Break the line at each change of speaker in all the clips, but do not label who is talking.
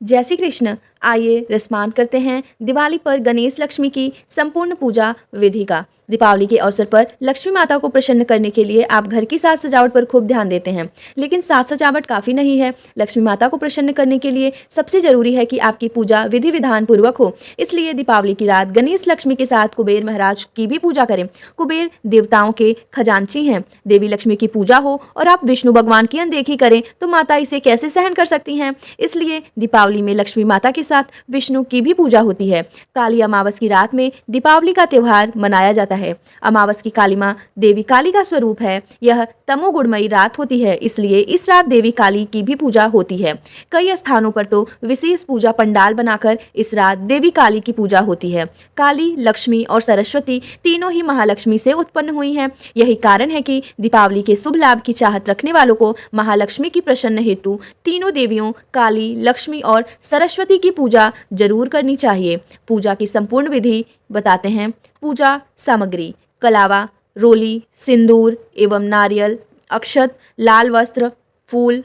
जय श्री कृष्ण। आइए रसमान करते हैं दिवाली पर गणेश लक्ष्मी की संपूर्ण पूजा विधि का। दीपावली के अवसर पर लक्ष्मी माता को प्रसन्न करने के लिए आप घर की साज सजावट पर खूब ध्यान देते हैं, लेकिन साज सजावट काफ़ी नहीं है। लक्ष्मी माता को प्रसन्न करने के लिए सबसे जरूरी है कि आपकी पूजा विधि विधान पूर्वक हो। इसलिए दीपावली की रात गणेश लक्ष्मी के साथ कुबेर महाराज की भी पूजा करें। कुबेर देवताओं के खजांची हैं। देवी लक्ष्मी की पूजा हो और आप विष्णु भगवान की अनदेखी करें तो माता इसे कैसे सहन कर सकती हैं। इसलिए दीपावली में लक्ष्मी माता के साथ विष्णु की भी पूजा होती है। काली अमावस की रात में दीपावली का त्योहार मनाया जाता है। अमावस की काली माँ देवी काली का स्वरूप है। यह तमोगुणमयी रात होती है, इसलिए इस रात देवी काली की भी पूजा होती है। कई स्थानों पर तो विशेष पूजा पंडाल बनाकर इस रात देवी काली की पूजा होती है। काली, लक्ष्मी और सरस्वती तीनों ही महालक्ष्मी से उत्पन्न हुई हैं। यही कारण है कि दीपावली के शुभ लाभ की चाहत रखने वालों को महालक्ष्मी की प्रसन्न हेतु तीनों देवियों काली, लक्ष्मी और सरस्वती की पूजा जरूर करनी चाहिए। पूजा की संपूर्ण विधि बताते हैं। पूजा सामग्री: कलावा, रोली, सिंदूर एवं नारियल, अक्षत, लाल वस्त्र, फूल,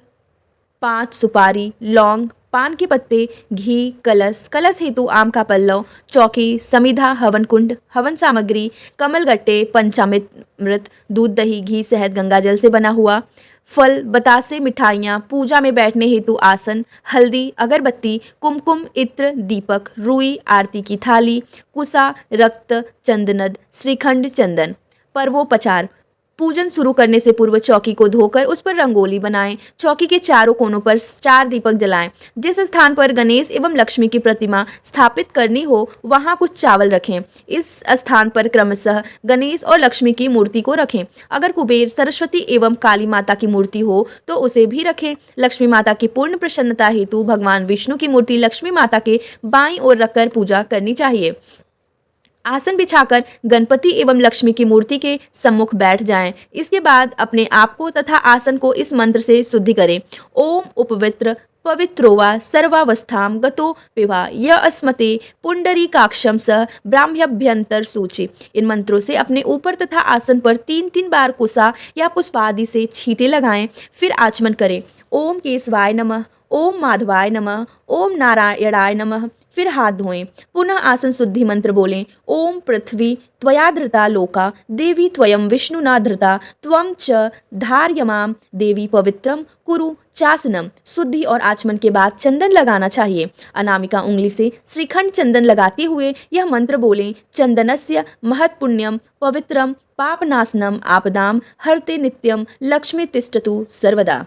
5 सुपारी, लौंग, पान के पत्ते, घी, कलश, कलश हेतु आम का पल्लव, चौकी, समिधा, हवन कुंड, हवन सामग्री, कमल गट्टे, पंचामृत, दूध, दही, घी, शहद, गंगा जल से बना हुआ, फल, बतासे, मिठाइयाँ, पूजा में बैठने हेतु आसन, हल्दी, अगरबत्ती, कुमकुम, इत्र, दीपक, रुई, आरती की थाली, कुसा, रक्त, चंदनद, श्रीखंड, चंदन। पर्वोपचार: पूजन शुरू करने से पूर्व चौकी को धोकर उस पर रंगोली बनाएं। चौकी के चारों कोनों पर 4 दीपक जलाएं। जिस स्थान पर गणेश एवं लक्ष्मी की प्रतिमा स्थापित करनी हो वहां कुछ चावल रखें। इस स्थान पर क्रमशः गणेश और लक्ष्मी की मूर्ति को रखें। अगर कुबेर, सरस्वती एवं काली माता की मूर्ति हो तो उसे भी रखें। लक्ष्मी माता की पूर्ण प्रसन्नता हेतु भगवान विष्णु की मूर्ति लक्ष्मी माता के बाईं ओर रखकर पूजा करनी चाहिए। आसन बिछाकर गणपति एवं लक्ष्मी की मूर्ति के सम्मुख बैठ जाएं। इसके बाद अपने आप को तथा आसन को इस मंत्र से शुद्धि करें। ओम उपवित्र पवित्रोवा सर्वावस्थाम गतो विवा य अस्मते पुंडरीकाक्षम स ब्राह्म्यभ्यंतर सूचि। इन मंत्रों से अपने ऊपर तथा आसन पर 3-3 बार कुसा या पुष्पादि से छींटे लगाएं, फिर आचमन करें। ओम केशवाय नमः, ओम माधवाय नमः, ओम नारायणाय नमः, फिर हाथ धोएं। पुनः आसन शुद्धि मंत्र बोलें। ओम पृथ्वी त्वया धृता लोका देवी त्वयं विष्णुना धृता त्वं च धार्यमां देवी पवित्रम कुरु चासनम। शुद्धि और आचमन के बाद चंदन लगाना चाहिए। अनामिका उंगली से श्रीखंड चंदन लगाते हुए यह मंत्र बोलें। चंदनस्य महत् पुण्यम पवित्रम पापनाशनम आपदाम हरते नित्यम लक्ष्मी तिष्ठतु सर्वदा।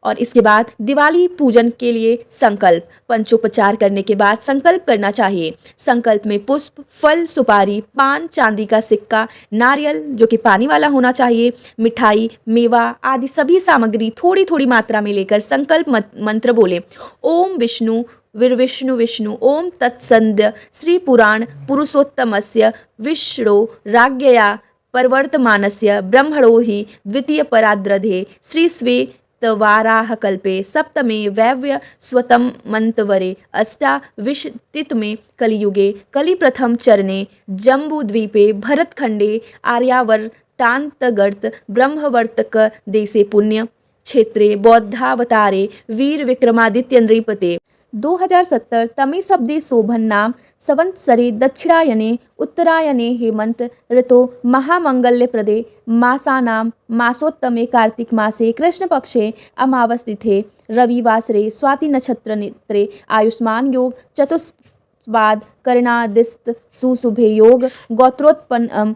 और इसके बाद दिवाली पूजन के लिए संकल्प: पंचोपचार करने के बाद संकल्प करना चाहिए। संकल्प में पुष्प, फल, सुपारी, पान, चांदी का सिक्का, नारियल जो कि पानी वाला होना चाहिए, मिठाई, मेवा आदि सभी सामग्री थोड़ी थोड़ी मात्रा में लेकर संकल्प मंत्र बोले। ओम विष्णु विष्णु विष्णु ओम तत्संध्य श्री पुराण पुरुषोत्तमस्य विष्णो राज्ञया परवर्तमानस्य ब्रह्मणो हि द्वितीय पराद्रधे श्री स्वे तवाराह कल्पे सप्तमे वैव्य स्वतम मंतवरे अष्टाविंशतितमे कलियुगे कलि प्रथम चरणे जम्बूद्वीपे भरतखंडे आर्यावर्तांतगर्त ब्रह्मवर्तक देशे पुण्य क्षेत्रे बौद्धावतारे वीर विक्रमादित्य नृपते 2070 तमे शब्दे शोभन नाम संवत्सरे दक्षिणायने उत्तरायणे हेमंत ऋतो महामंगल्यप्रदे मासानां मासोत्तमे कार्तिक मासे कृष्णपक्षे अमावस्तिथे रविवासरे स्वाति नक्षत्र नेत्रे आयुष्मान योग चतुष्पाद करणादिस्त सुशुभे योग गोत्रोत्पन्न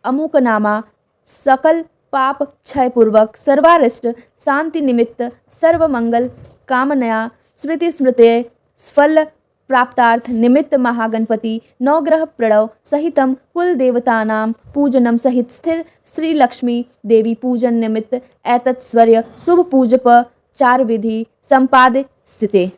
अमुकनामा सकल पाप क्षय पूर्वक सर्वारिष्ट शांति निमित्त सर्वमंगल कामनया श्रुति स्मृते फल प्राप्तार्थ निमित्त महागणपति नवग्रह प्रणव सहितम कुल देवतानां पूजनम सहित स्थिर श्री लक्ष्मी देवी पूजन निमित्त एतत्स्वर्य शुभ पूजप 4 विधि संपादित स्थिते।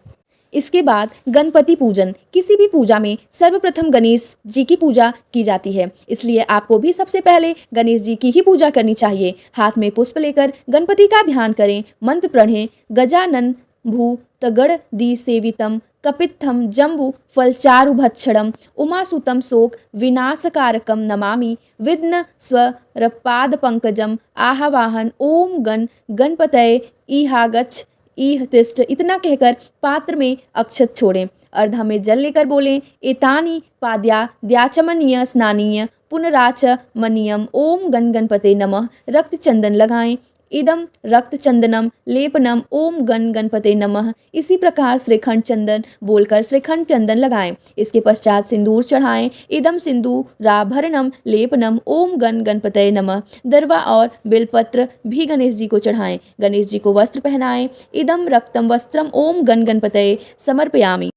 इसके बाद गणपति पूजन। किसी भी पूजा में सर्वप्रथम गणेश जी की पूजा की जाती है, इसलिए आपको भी सबसे पहले गणेश जी की ही पूजा करनी चाहिए। हाथ में पुष्प लेकर गणपति का ध्यान करें। मंत्र पढ़ें। गजानन भू तगड़ दी सेवितम कपित्थम जम्बू फलचारुभक्षणम उमासुतम शोक विनाशकारकम नमामि विघ्न स्वरपाद पंकजम आहावाहन ओम गण गणपतये इहागच्छ ईह तिष्ठ इतना कहकर पात्र में अक्षत छोड़ें। अर्धा में जल लेकर बोलें, एतानी पाद्या द्याचमनीय स्नानीय पुनराचमनीयम ओम गण गणपते नमः। रक्त चंदन लगाएं। इदम रक्त चंदनम लेपनम ओम गण गणपते नमः। इसी प्रकार श्रीखंड चंदन बोलकर श्रीखंड चंदन लगाएं। इसके पश्चात सिंदूर चढ़ाएं। इदम सिंदूराभरणम लेपनम ओम गण गणपते नमः। दरवा और बेलपत्र भी गणेश जी को चढ़ाएं। गणेश जी को वस्त्र पहनाएं। इदम रक्तम वस्त्रम ओम गण गणपते समर्पयामि।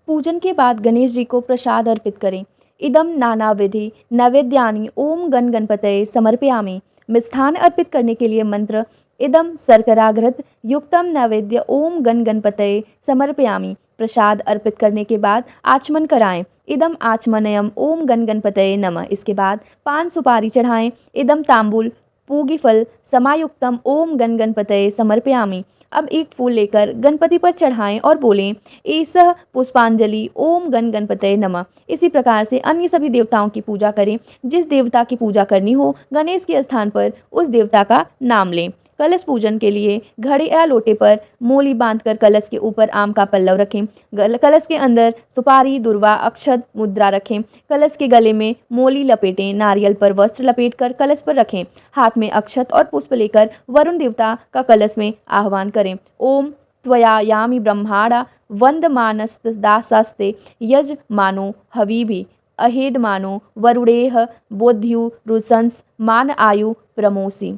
पूजन के बाद गणेश जी को प्रसाद अर्पित करें। इदम नाना विधि नैवेद्यानि ओम गण गणपते समर्पयामि। मिष्ठान अर्पित करने के लिए मंत्र, इदम शर्कराघृत युक्तम नैवेद्य ओम गण गणपते समर्पयामि। प्रसाद अर्पित करने के बाद आचमन कराएं। इदम आचमनयम ओम गण गणपते नमः। इसके बाद पान सुपारी चढ़ाएं। इदम तांबूल पूगीफल समायुक्तम ओम गण गणपते समर्पयामि। अब एक फूल लेकर गणपति पर चढ़ाएं और बोलें, एसह पुष्पांजलि ओम गण गणपते नमः। इसी प्रकार से अन्य सभी देवताओं की पूजा करें। जिस देवता की पूजा करनी हो गणेश के स्थान पर उस देवता का नाम लें। कलश पूजन के लिए घड़े या लोटे पर मोली बांधकर कलश के ऊपर आम का पल्लव रखें। कलश के अंदर सुपारी दुर्वा अक्षत मुद्रा रखें। कलश के गले में मोली लपेटें। नारियल पर वस्त्र लपेटकर कलश पर रखें। हाथ में अक्षत और पुष्प लेकर वरुण देवता का कलश में आह्वान करें। ओम त्वया यामि ब्रह्माणा वंदमानस्तास्ते यजमानो हवीभि अहेडमानो वरुणेह बोध्युरुशंस मान आयु प्रमोसी।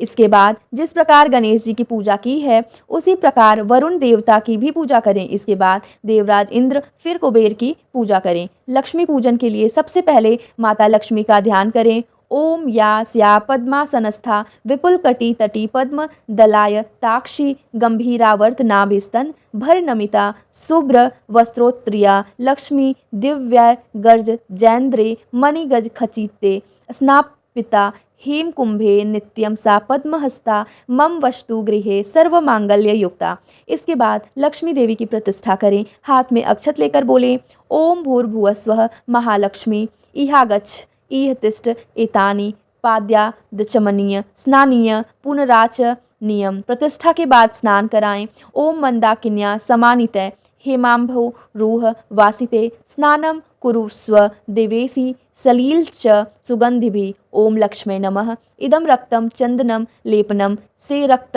इसके बाद जिस प्रकार गणेश जी की पूजा की है उसी प्रकार वरुण देवता की भी पूजा करें। इसके बाद देवराज इंद्र फिर कुबेर की पूजा करें। लक्ष्मी पूजन के लिए सबसे पहले माता लक्ष्मी का ध्यान करें। ओम या स्या पद्मासनस्था विपुल कटी तटी पद्म दलाय ताक्षी गंभीरावर्त नाभिस्तन भर नमिता शुभ्र वस्त्रोत्त्रिया लक्ष्मी दिव्य गर्ज जैन्द्रे मणिगज खचिते स्नापिता हेम कुंभे नित्यम सा पद्महस्ता मम वस्तु गृहे सर्व मांगल्य युक्ता। इसके बाद लक्ष्मी देवी की प्रतिष्ठा करें। हाथ में अक्षत लेकर बोलें, ओम भूर्भुवस्वः महालक्ष्मी इहागच्छ इह तिष्ठ एतानि पाद्या दचमनीय स्नानीय पुनराचनीयम। प्रतिष्ठा के बाद स्नान कराएं। ओम मंदाकिन्या समानितय हेमाम्भो रूह वासिते स्नानम कुरुस्व देवेशी सलील च सुगंधिभिः। ओम लक्ष्मै नमः। इदम रक्तम चंदनम लेपनम से रक्त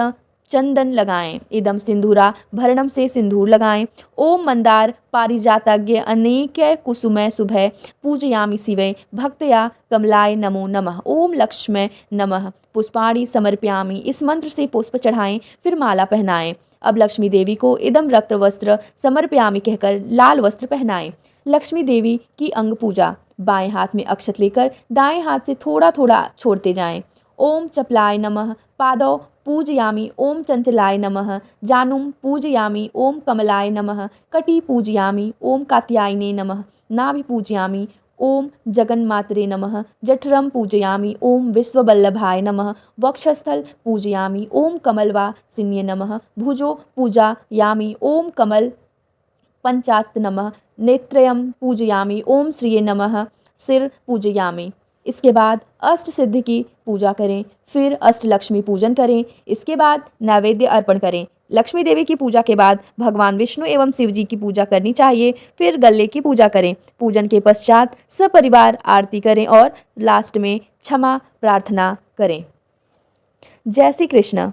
चंदन लगाएं। इदम सिंधूरा भरणम से सिंदूर लगाएं। ओम मंदार पारिजातज्ञ अनेक कुसुमय शुभय पूजयामि शिवे भक्तया कमलाय नमो नमः। ओम लक्ष्मै नमः पुष्पाणि समर्पयामि। इस मंत्र से पुष्प चढ़ाएं फिर माला पहनाएं। अब लक्ष्मी देवी को इदम रक्त वस्त्र समर्पयामि कहकर लाल वस्त्र पहनाएं। लक्ष्मी देवी की अंग पूजा। बाएं हाथ में अक्षत लेकर दाएं हाथ से थोड़ा थोड़ा छोड़ते जाएं। ओम चपलाय नमः पादौ पूजयामि ओम चंचलाय नमः जानुम पूजयामि ओम कमलाय नमः कटी पूजयामि ओम कात्यायने नमः नाभि पूजयामि ओम जगन्मातरे नमः जठरम पूजयामि ओम विश्ववल्लभाय नमः वक्षस्थल पूजयामि ओम कमलवासिन्ये नमः भुजो पूजयामि ओम कमल पंचास्त नमः नेत्रयम पूजयामि ओम श्रिये नमः सिर पूजयामि। इसके बाद अष्ट सिद्धि की पूजा करें। फिर अष्ट लक्ष्मी पूजन करें। इसके बाद नैवेद्य अर्पण करें। लक्ष्मी देवी की पूजा के बाद भगवान विष्णु एवं शिव जी की पूजा करनी चाहिए। फिर गले की पूजा करें। पूजन के पश्चात सपरिवार आरती करें और लास्ट में क्षमा प्रार्थना करें। जय श्री कृष्ण।